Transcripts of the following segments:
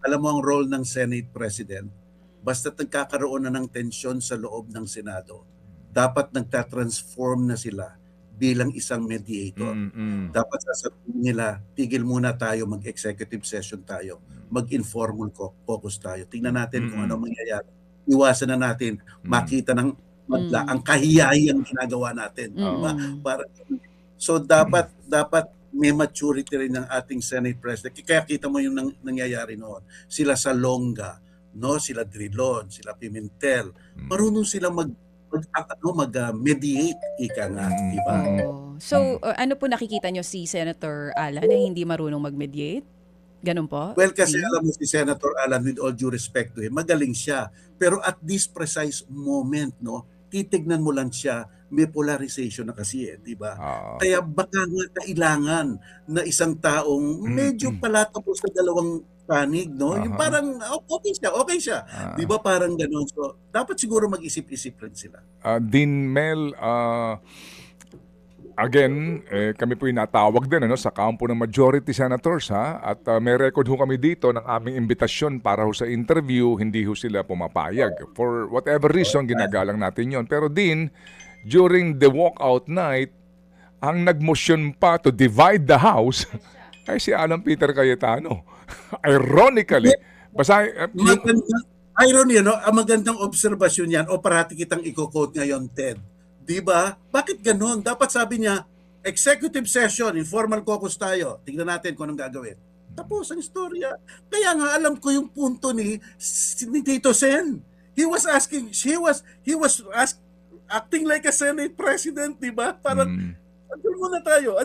alam mo ang role ng Senate President, basta nagkakaroon na ng tensyon sa loob ng Senado, dapat nagtatransform na sila bilang isang mediator. Dapat sasabihin nila, tigil muna tayo, mag-executive session tayo, mag-informal caucus tayo. Tingnan natin kung ano mangyayari. Iwasan na natin makita ng madla ang kahiyahiyang ginagawa natin. Diba? So dapat may maturity rin ng ating Senate President. Kaya kita mo yung nangyayari noon. Sila Salonga, no, sila Drilon, sila Pimentel. Marunong sila mag-mediate, ika nga, di ba? So, ano po nakikita nyo si Senator Alan na hindi marunong mag-mediate? Ganun po? Well, kasi alam mo si Senator Alan, with all due respect to him, magaling siya. Pero at this precise moment, no, titignan mo lang siya, may polarization na kasi di ba? Kaya baka nga kailangan na isang taong medyo palatapos sa dalawang panig, no? Yung parang okay siya. Di ba parang gano'n? So, dapat siguro mag-isip-isip rin sila. Dean Mel, again, kami po yung natawag din sa kampo ng majority senators, at may record ho kami dito ng aming imbitasyon para ho sa interview, hindi ho sila pumapayag. For whatever reason, ginagalang natin yon. Pero Dean, during the walkout night, ang nagmotion pa to divide the House ay si Alan Peter Cayetano. Ironically, irony, no? Ang magandang obserbasyon yan, o parati kitang i-quote ngayon, Ted. Diba? Bakit ganun? Dapat sabi niya, executive session, informal caucus tayo. Tingnan natin kung anong gagawin. Tapos ang istorya. Kaya nga alam ko yung punto ni Tito Sen. He was acting like a Senate President, diba? Parang, adjourn muna tayo,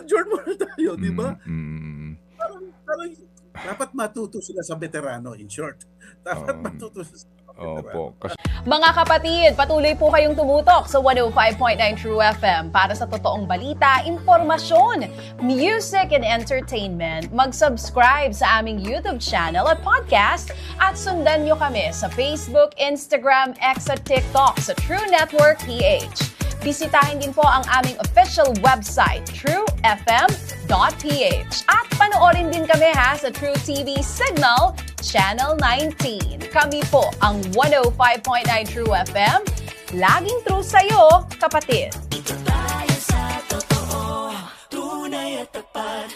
diba? Parang, dapat matuto sila sa veterano, in short. Dapat matuto sila sa veterano. Mga kapatid, patuloy po kayong tumutok sa 105.9 True FM para sa totoong balita, informasyon, music, and entertainment. Mag-subscribe sa aming YouTube channel at podcast at sundan nyo kami sa Facebook, Instagram, X at TikTok sa True Network PH. Bisitahin din po ang aming official website, truefm.ph. At panoorin din kami sa True TV Signal, Channel 19. Kami po ang 105.9 True FM. Laging true sa'yo, kapatid.